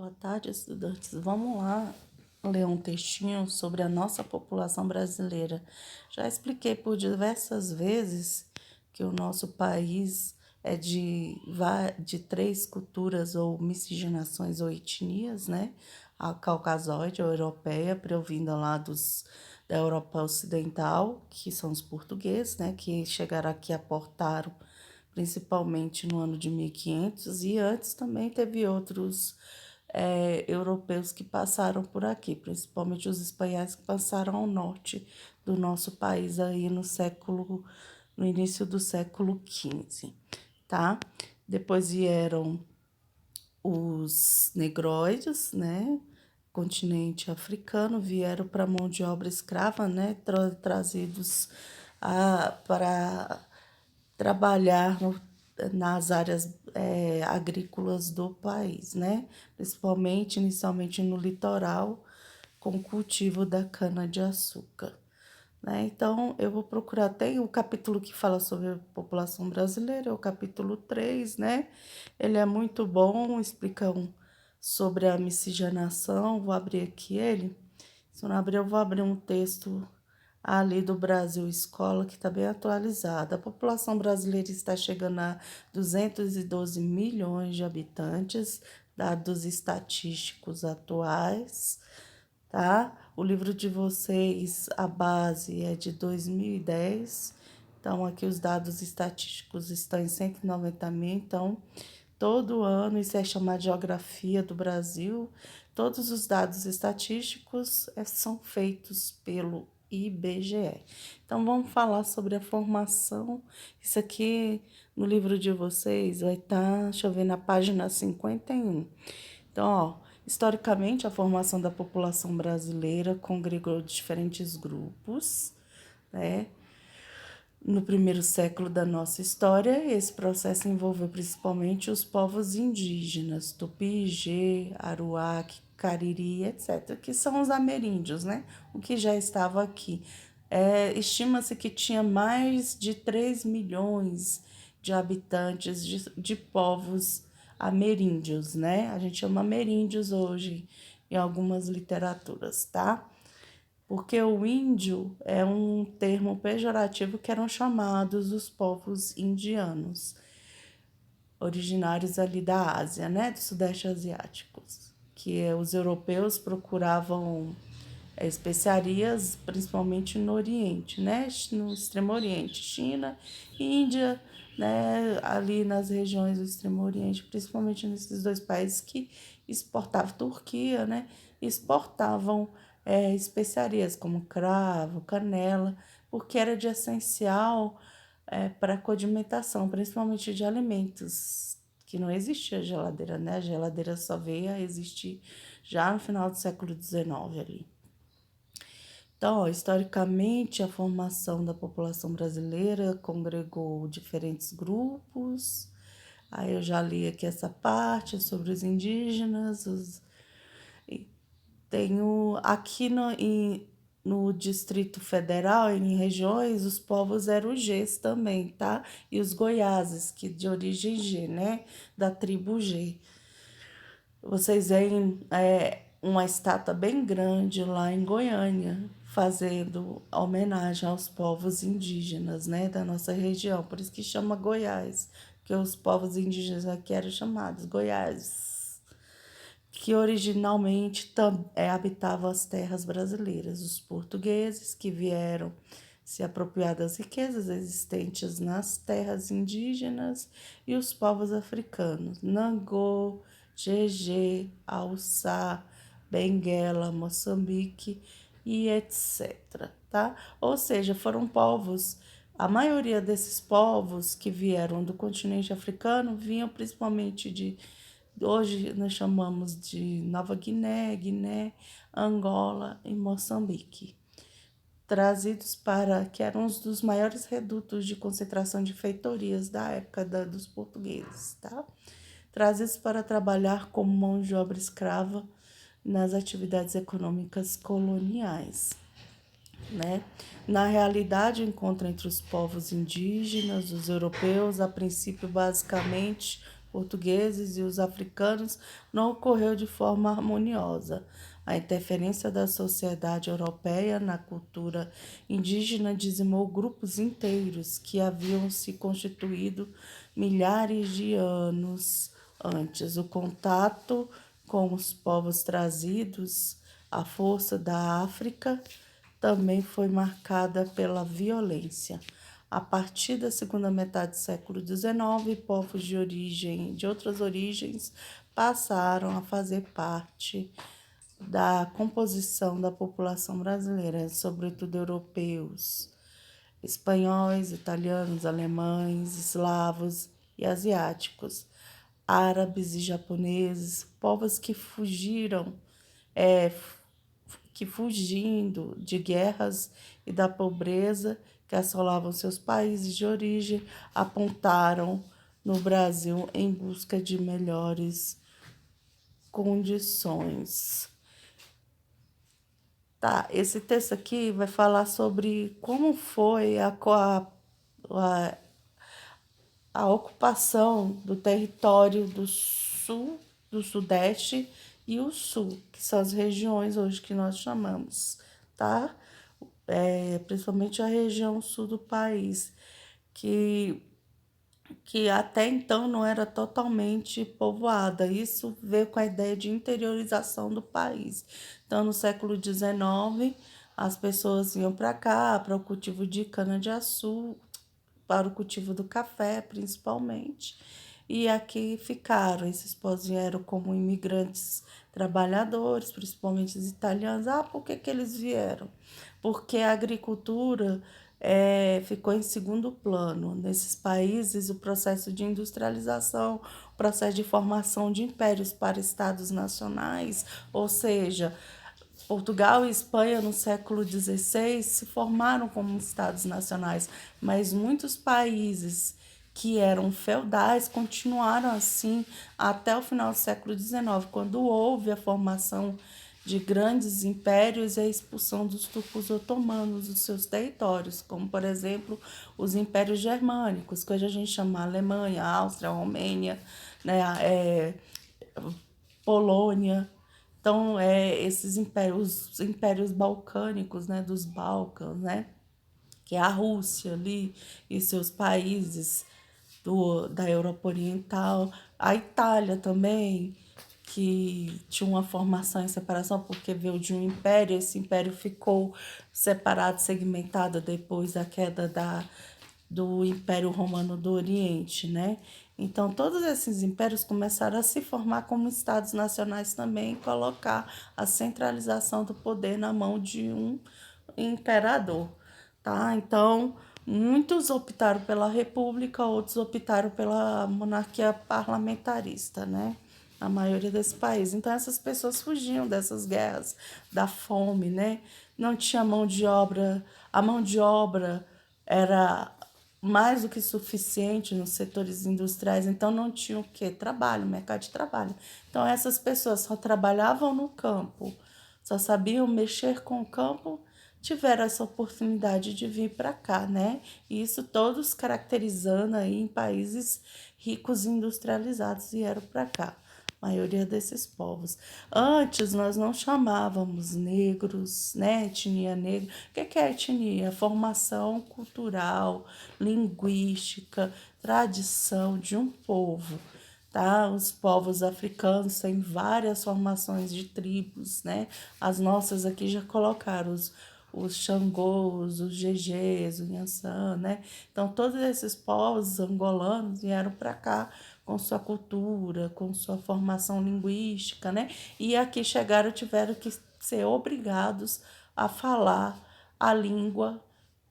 Boa tarde, estudantes. Vamos lá ler um textinho sobre a nossa população brasileira. Já expliquei por diversas vezes que o nosso país é de três culturas ou miscigenações ou etnias, né? A caucasoide, a europeia, provinda lá da Europa Ocidental, que são os portugueses, né? Que chegaram aqui e aportaram principalmente no ano de 1500, e antes também teve outros europeus que passaram por aqui, principalmente os espanhóis que passaram ao norte do nosso país aí no início do século XV, tá? Depois vieram os negroides, né? Continente africano, vieram para mão de obra escrava, né? Trazidos para trabalhar nas áreas agrícolas do país, né? Principalmente, inicialmente no litoral, com o cultivo da cana-de-açúcar. Né? Então, eu vou procurar, tem o capítulo que fala sobre a população brasileira, é o capítulo 3, né? Ele é muito bom, explica sobre a miscigenação, vou abrir aqui ele. Se eu não abrir, eu vou abrir um texto ali do Brasil Escola, que está bem atualizada. A população brasileira está chegando a 212 milhões de habitantes, dados estatísticos atuais, tá? O livro de vocês, a base é de 2010, então aqui os dados estatísticos estão em 190 mil, então todo ano, isso é chamado de Geografia do Brasil, todos os dados estatísticos são feitos pelo IBGE. Então, vamos falar sobre a formação. Isso aqui no livro de vocês vai estar, deixa eu ver, na página 51. Então, ó, historicamente, a formação da população brasileira congregou diferentes grupos, né? No primeiro século da nossa história, esse processo envolveu principalmente os povos indígenas, Tupi, Aruac, Cariri, etc., que são os ameríndios, né? O que já estava aqui. Estima-se que tinha mais de 3 milhões de habitantes de povos ameríndios, né? A gente chama ameríndios hoje em algumas literaturas, tá? Porque o índio é um termo pejorativo que eram chamados os povos indianos, originários ali da Ásia, né, do Sudeste Asiático, que os europeus procuravam especiarias, principalmente no Oriente, né, no Extremo Oriente, China, Índia, né, ali nas regiões do Extremo Oriente, principalmente nesses dois países que exportavam, Turquia, né, exportavam especiarias como cravo, canela, porque era de essencial para a condimentação, principalmente de alimentos, que não existia geladeira, né? A geladeira só veio a existir já no final do século XIX ali. Então, ó, historicamente, a formação da população brasileira congregou diferentes grupos. Aí eu já li aqui essa parte sobre os indígenas, tenho aqui no Distrito Federal, em regiões, os povos eram Gs também, tá? E os Goiáses, que de origem G, né? Da tribo G. Vocês veem uma estátua bem grande lá em Goiânia, fazendo homenagem aos povos indígenas, né? Da nossa região. Por isso que chama Goiás, que os povos indígenas aqui eram chamados Goiás, que originalmente habitavam as terras brasileiras, os portugueses que vieram se apropriar das riquezas existentes nas terras indígenas e os povos africanos, Nangô, Jeje, Haussá, Benguela, Moçambique e etc. Tá? Ou seja, foram povos, a maioria desses povos que vieram do continente africano vinham principalmente hoje nós chamamos de Nova Guiné, Guiné, Angola e Moçambique, trazidos que eram um dos maiores redutos de concentração de feitorias da época dos portugueses, tá? Trazidos para trabalhar como mão de obra escrava nas atividades econômicas coloniais, né? Na realidade, encontra entre os povos indígenas, os europeus, a princípio basicamente portugueses e os africanos não ocorreu de forma harmoniosa. A interferência da sociedade europeia na cultura indígena dizimou grupos inteiros que haviam se constituído milhares de anos antes. O contato com os povos trazidos à força da África também foi marcada pela violência. A partir da segunda metade do século XIX, povos de outras origens passaram a fazer parte da composição da população brasileira, sobretudo europeus, espanhóis, italianos, alemães, eslavos e asiáticos, árabes e japoneses, povos que fugindo de guerras e da pobreza que assolavam seus países de origem, apontaram no Brasil em busca de melhores condições. Tá, esse texto aqui vai falar sobre como foi a ocupação do território do sul, do sudeste e o sul, que são as regiões hoje que nós chamamos, tá? Principalmente a região sul do país, que, que até então não era totalmente povoada. Isso veio com a ideia de interiorização do país. Então, no século XIX, as pessoas iam para cá para o cultivo de cana-de-açúcar, para o cultivo do café, principalmente. E aqui ficaram, esses povos vieram como imigrantes trabalhadores, principalmente os italianos. Ah, por que eles vieram? Porque a agricultura ficou em segundo plano. Nesses países, o processo de industrialização, o processo de formação de impérios para estados nacionais, ou seja, Portugal e Espanha no século XVI se formaram como estados nacionais, mas muitos países que eram feudais continuaram assim até o final do século XIX, quando houve a formação de grandes impérios e a expulsão dos turcos otomanos dos seus territórios, como, por exemplo, os impérios germânicos, que hoje a gente chama Alemanha, Áustria, Romênia, né, Polônia. Então, esses impérios, os impérios balcânicos, né, dos Balcãs, né, que é a Rússia ali e seus países da Europa Oriental, a Itália também, que tinha uma formação em separação porque veio de um império, esse império ficou separado, segmentado depois da queda do Império Romano do Oriente, né? Então, todos esses impérios começaram a se formar como estados nacionais também e colocar a centralização do poder na mão de um imperador, tá? Então, muitos optaram pela república, outros optaram pela monarquia parlamentarista, né? A maioria desses países. Então, essas pessoas fugiam dessas guerras, da fome, né? Não tinha mão de obra, a mão de obra era mais do que suficiente nos setores industriais, então não tinha o quê? Trabalho, mercado de trabalho. Então essas pessoas só trabalhavam no campo, só sabiam mexer com o campo, tiveram essa oportunidade de vir para cá, né? E isso todos caracterizando aí em países ricos e industrializados vieram para cá. A maioria desses povos. Antes nós não chamávamos negros, né? Etnia negra. O que é etnia? Formação cultural, linguística, tradição de um povo, tá? Os povos africanos têm várias formações de tribos, né? As nossas aqui já colocaram os Xangôs, os Gegés, o Nhaçã, né? Então, todos esses povos angolanos vieram para cá com sua cultura, com sua formação linguística, né? E aqui chegaram, tiveram que ser obrigados a falar a língua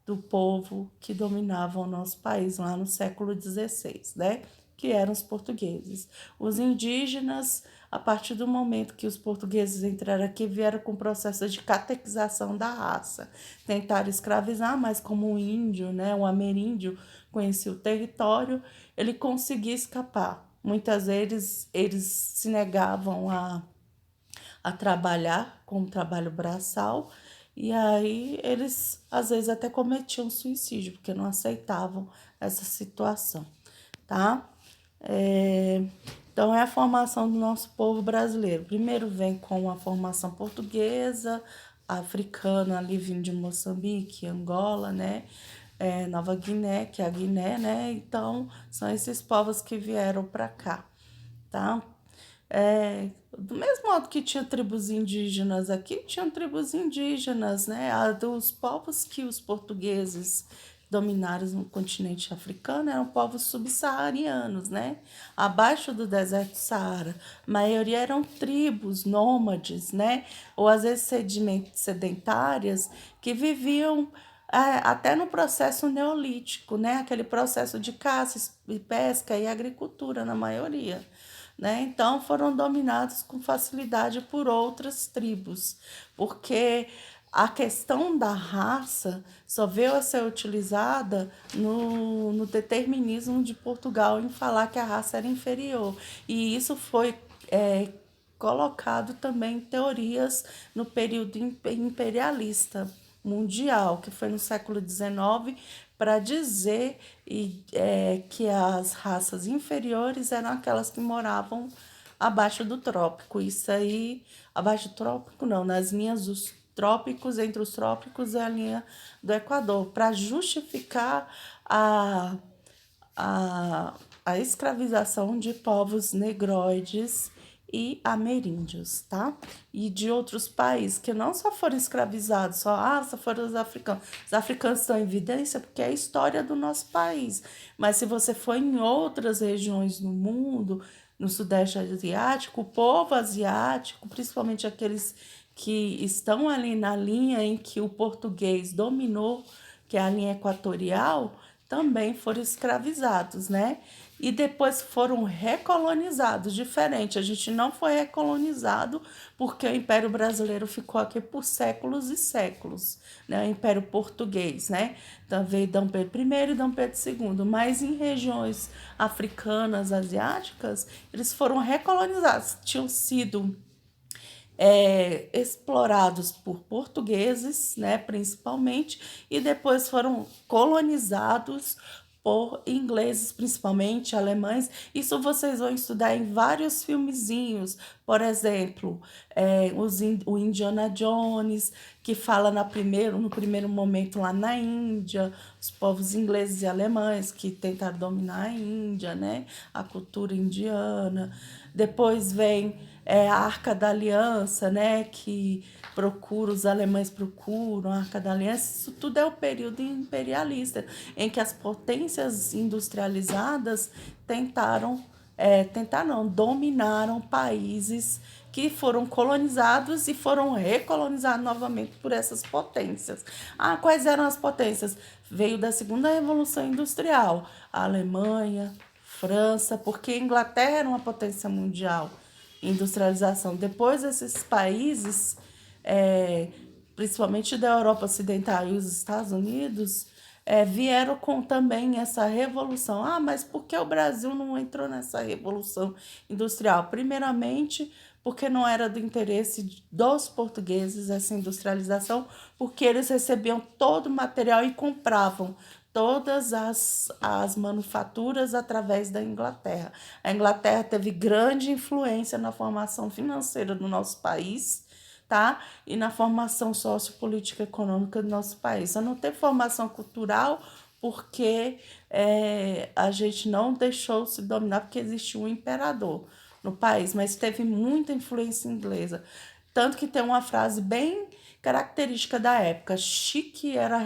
do povo que dominava o nosso país lá no século XVI, né? Que eram os portugueses. Os indígenas, a partir do momento que os portugueses entraram aqui, vieram com o processo de catequização da raça. Tentaram escravizar, mas como um índio, né, um ameríndio, conhecia o território, ele conseguia escapar. Muitas vezes eles se negavam a trabalhar com o trabalho braçal, e aí eles às vezes até cometiam suicídio, porque não aceitavam essa situação, tá? É, então, é a formação do nosso povo brasileiro. Primeiro vem com a formação portuguesa, africana, ali vindo de Moçambique, Angola, né? Nova Guiné, que é a Guiné, né? Então, são esses povos que vieram para cá, tá? Do mesmo modo que tinha tribos indígenas aqui, tinham tribos indígenas, né? A dos povos que os portugueses dominaram no continente africano eram povos subsaarianos, né? Abaixo do deserto do Saara. A maioria eram tribos nômades, né? Ou às vezes sedentárias que viviam até no processo neolítico, né? Aquele processo de caça e pesca e agricultura, na maioria, né? Então foram dominados com facilidade por outras tribos, porque a questão da raça só veio a ser utilizada no determinismo de Portugal em falar que a raça era inferior. E isso foi colocado também em teorias no período imperialista mundial, que foi no século XIX, para dizer que as raças inferiores eram aquelas que moravam abaixo do trópico. Isso aí, abaixo do trópico não, nas linhas dos trópicos, entre os trópicos e a linha do Equador, para justificar a, a, a escravização de povos negroides e ameríndios, tá? E de outros países que não só foram escravizados, só foram os africanos. Os africanos estão em evidência porque é a história do nosso país. Mas se você for em outras regiões no mundo, no Sudeste Asiático, o povo asiático, principalmente aqueles que estão ali na linha em que o português dominou, que é a linha equatorial, também foram escravizados, né? E depois foram recolonizados, diferente. A gente não foi recolonizado porque o Império Brasileiro ficou aqui por séculos e séculos, né? O Império Português, né? Então veio Dom Pedro I e Dom Pedro II, mas em regiões africanas, asiáticas, eles foram recolonizados, tinham sido explorados por portugueses, né, principalmente, e depois foram colonizados por ingleses, principalmente alemães. Isso vocês vão estudar em vários filmezinhos, por exemplo, o Indiana Jones, que fala no primeiro momento lá na Índia, os povos ingleses e alemães que tentaram dominar a Índia, né, a cultura indiana. Depois vem a Arca da Aliança, né, que os alemães procuram a Arca da Aliança. Isso tudo é o período imperialista, em que as potências industrializadas dominaram países que foram colonizados e foram recolonizados novamente por essas potências. Quais eram as potências? Veio da Segunda Revolução Industrial, a Alemanha, França, porque a Inglaterra era uma potência mundial, industrialização. Depois esses países, principalmente da Europa Ocidental e os Estados Unidos, vieram com também essa revolução. Mas por que o Brasil não entrou nessa revolução industrial? Primeiramente, porque não era do interesse dos portugueses essa industrialização, porque eles recebiam todo o material e compravam todas as manufaturas através da Inglaterra. A Inglaterra teve grande influência na formação financeira do nosso país, tá? E na formação sociopolítica e econômica do nosso país. Só não teve formação cultural porque a gente não deixou se dominar, porque existia um imperador no país, mas teve muita influência inglesa. Tanto que tem uma frase bem característica da época: chique era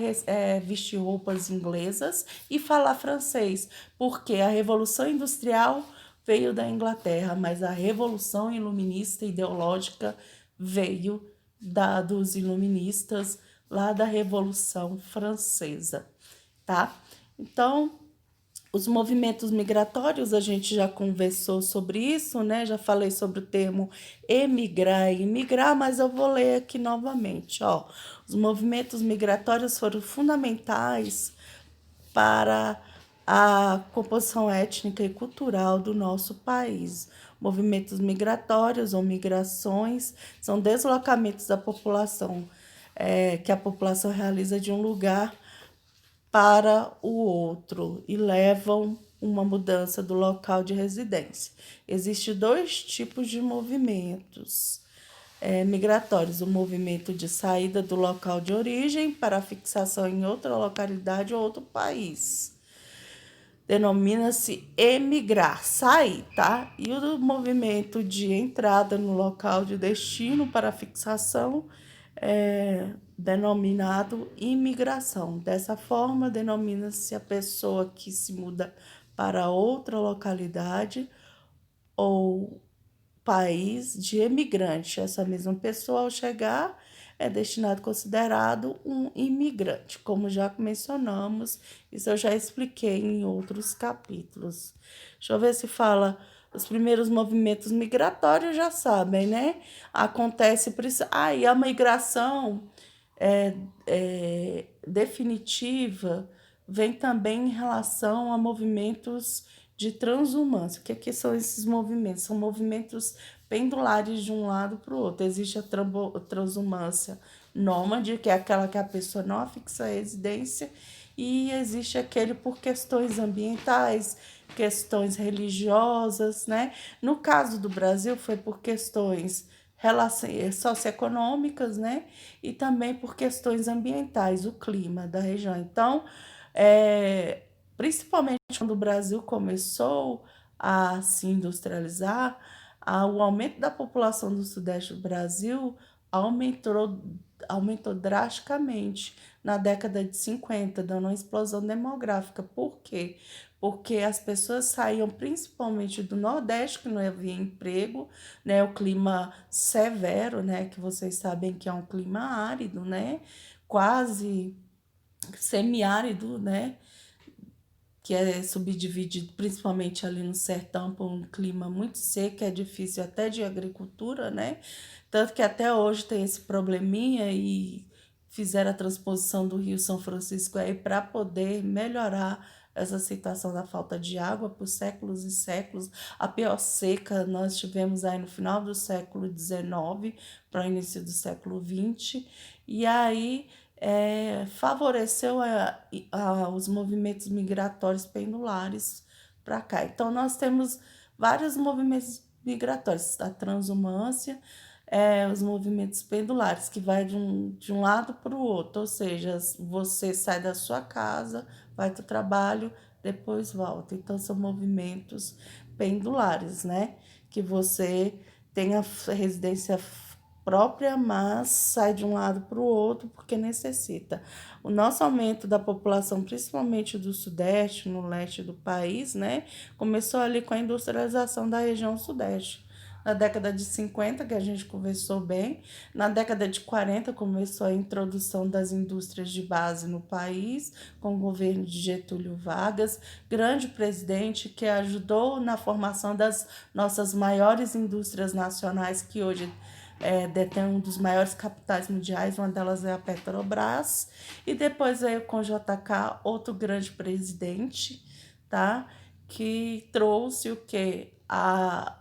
vestir roupas inglesas e falar francês, porque a Revolução Industrial veio da Inglaterra, mas a Revolução Iluminista ideológica veio dos iluministas lá da Revolução Francesa, tá? Então, os movimentos migratórios, a gente já conversou sobre isso, né? Já falei sobre o termo emigrar e imigrar, mas eu vou ler aqui novamente, ó. Os movimentos migratórios foram fundamentais para a composição étnica e cultural do nosso país. Movimentos migratórios ou migrações são deslocamentos da população, que a população realiza de um lugar para o outro e levam uma mudança do local de residência. Existem dois tipos de movimentos migratórios: o movimento de saída do local de origem para fixação em outra localidade ou outro país. Denomina-se emigrar, sair, tá? E o movimento de entrada no local de destino para fixação é denominado imigração. Dessa forma, denomina-se a pessoa que se muda para outra localidade ou país de imigrante. Essa mesma pessoa, ao chegar, é destinado considerado um imigrante, como já mencionamos, isso eu já expliquei em outros capítulos. Deixa eu ver se fala. Os primeiros movimentos migratórios já sabem, né? Acontece por isso. E a migração definitiva vem também em relação a movimentos de transhumância. O que são esses movimentos? São movimentos pendulares de um lado para o outro. Existe a transhumância nômade, que é aquela que a pessoa não afixa a residência, e existe aquele por questões ambientais, questões religiosas, né? No caso do Brasil, foi por questões socioeconômicas, né? E também por questões ambientais, o clima da região. Então, principalmente quando o Brasil começou a se industrializar, o aumento da população do Sudeste do Brasil aumentou drasticamente na década de 50, dando uma explosão demográfica. Por quê? Porque as pessoas saíam principalmente do Nordeste, que não havia emprego, né? O clima severo, né? Que vocês sabem que é um clima árido, né? Quase semiárido, né? Que é subdividido principalmente ali no sertão por um clima muito seco, é difícil até de agricultura, né? Tanto que até hoje tem esse probleminha e fizeram a transposição do Rio São Francisco aí para poder melhorar essa situação da falta de água por séculos e séculos. A pior seca nós tivemos aí no final do século XIX para o início do século XX, e aí favoreceu os movimentos migratórios pendulares para cá. Então, nós temos vários movimentos migratórios: a transhumância, os movimentos pendulares, que vai de um lado para o outro, ou seja, você sai da sua casa, vai para o trabalho, depois volta. Então, são movimentos pendulares, né? Que você tem a residência própria, mas sai de um lado para o outro porque necessita. O nosso aumento da população, principalmente do Sudeste, no leste do país, né, começou ali com a industrialização da região Sudeste. Na década de 50, que a gente conversou bem, na década de 40 começou a introdução das indústrias de base no país, com o governo de Getúlio Vargas, grande presidente que ajudou na formação das nossas maiores indústrias nacionais, que hoje detém um dos maiores capitais mundiais, uma delas é a Petrobras, e depois veio com JK, outro grande presidente, tá? Que trouxe o quê? A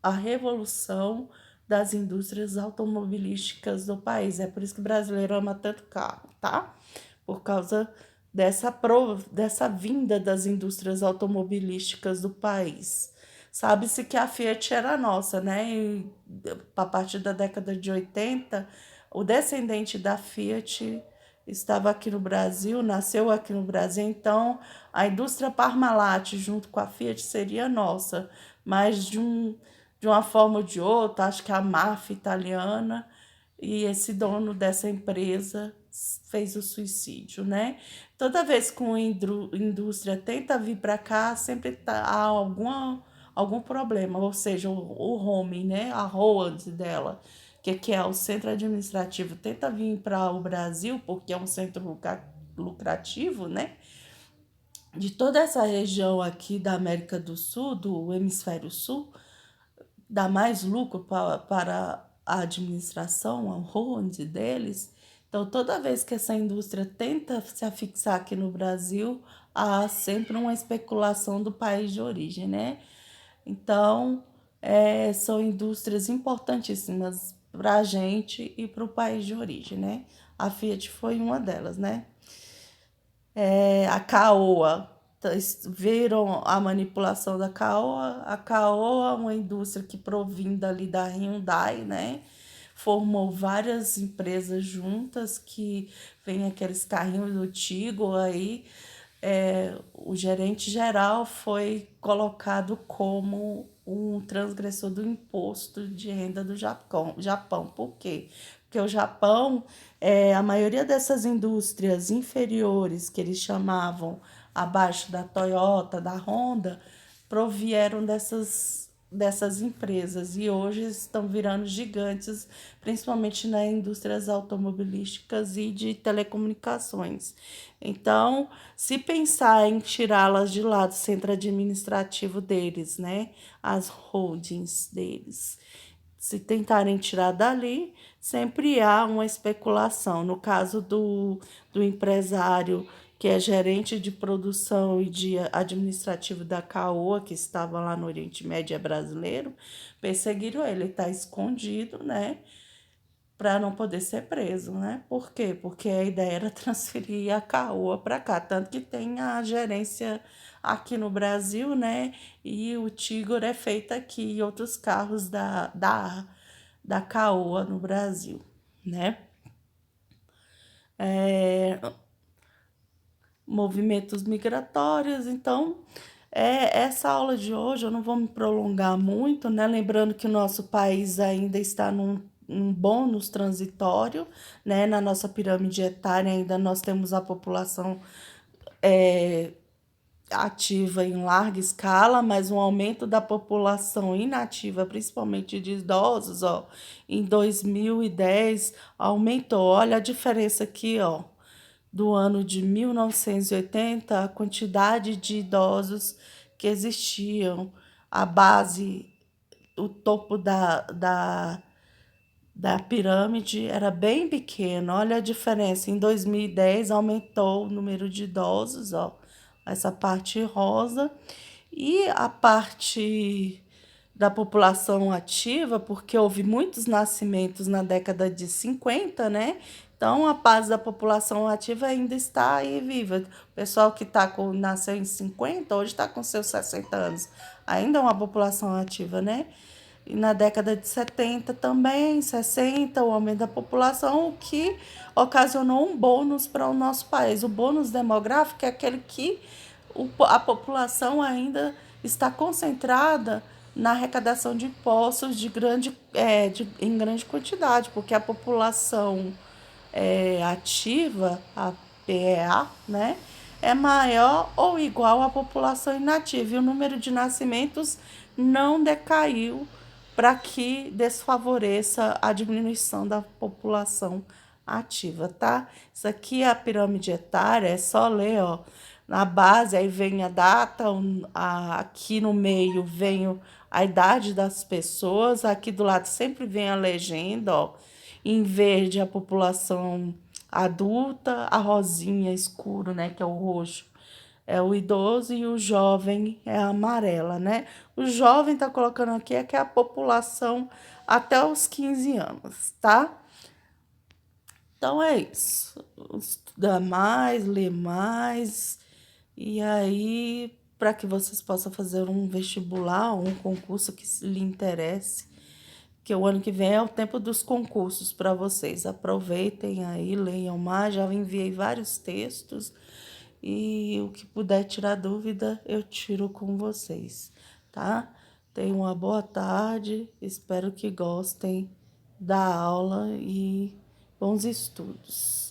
revolução das indústrias automobilísticas do país. É por isso que o brasileiro ama tanto carro, tá? Por causa dessa vinda das indústrias automobilísticas do país. Sabe-se que a Fiat era nossa, né? E a partir da década de 80, o descendente da Fiat estava aqui no Brasil, nasceu aqui no Brasil, então a indústria Parmalat junto com a Fiat seria nossa, mas de uma forma ou de outra, acho que a máfia italiana e esse dono dessa empresa fez o suicídio, né? Toda vez que uma indústria tenta vir para cá, sempre há algum problema, ou seja, o home, né? A holding dela, que é o centro administrativo, tenta vir para o Brasil, porque é um centro lucrativo, né? De toda essa região aqui da América do Sul, do Hemisfério Sul, dá mais lucro para a administração, a holding deles. Então, toda vez que essa indústria tenta se afixar aqui no Brasil, há sempre uma especulação do país de origem, né? Então, são indústrias importantíssimas para a gente e para o país de origem, né? A Fiat foi uma delas, né? A Caoa. viram a manipulação da Caoa. A Caoa é uma indústria que provinda ali da Hyundai, né? Formou várias empresas juntas que vem aqueles carrinhos do Tigo aí. O gerente geral foi colocado como um transgressor do imposto de renda do Japão. Por quê? Porque o Japão, a maioria dessas indústrias inferiores, que eles chamavam abaixo da Toyota, da Honda, provieram dessas empresas e hoje estão virando gigantes, principalmente nas indústrias automobilísticas e de telecomunicações. Então, se pensar em tirá-las de lá do centro administrativo deles, né, as holdings deles, se tentarem tirar dali, sempre há uma especulação. No caso do empresário que é gerente de produção e de administrativo da Caoa, que estava lá no Oriente Médio, é brasileiro, perseguiram ele, está escondido, né? Para não poder ser preso, né? Por quê? Porque a ideia era transferir a Caoa para cá, tanto que tem a gerência aqui no Brasil, né? E o Tigor é feito aqui e outros carros da Caoa no Brasil, né? É, movimentos migratórios, então essa aula de hoje eu não vou me prolongar muito, né? Lembrando que o nosso país ainda está num bônus transitório, né? Na nossa pirâmide etária ainda nós temos a população ativa em larga escala, mas um aumento da população inativa, principalmente de idosos, ó, em 2010 aumentou. Olha a diferença aqui, ó, do ano de 1980, a quantidade de idosos que existiam, a base, o topo da pirâmide era bem pequeno. Olha a diferença. Em 2010 aumentou o número de idosos, ó, essa parte rosa, e a parte da população ativa, porque houve muitos nascimentos na década de 50, né? Então, a base da população ativa ainda está aí viva. O pessoal que nasceu em 50, hoje está com seus 60 anos. Ainda é uma população ativa, né? E na década de 70 também, 60, o aumento da população, o que ocasionou um bônus para o nosso país. O bônus demográfico é aquele que a população ainda está concentrada na arrecadação de impostos em grande quantidade, porque a população ativa, a PEA, né, é maior ou igual à população inativa. E o número de nascimentos não decaiu para que desfavoreça a diminuição da população ativa, tá? Isso aqui é a pirâmide etária, é só ler, ó. Na base, aí vem a data, aqui no meio vem a idade das pessoas, aqui do lado sempre vem a legenda, ó. Em verde, a população adulta, a rosinha escuro, né, que é o roxo, é o idoso e o jovem é a amarela, né? O jovem tá colocando aqui é que é a população até os 15 anos, tá? Então é isso. Estudar mais, ler mais, e aí para que vocês possam fazer um vestibular, um concurso que lhe interesse, que o ano que vem é o tempo dos concursos para vocês. Aproveitem aí, leiam mais, já enviei vários textos e o que puder tirar dúvida, eu tiro com vocês, tá? Tenham uma boa tarde, espero que gostem da aula e bons estudos.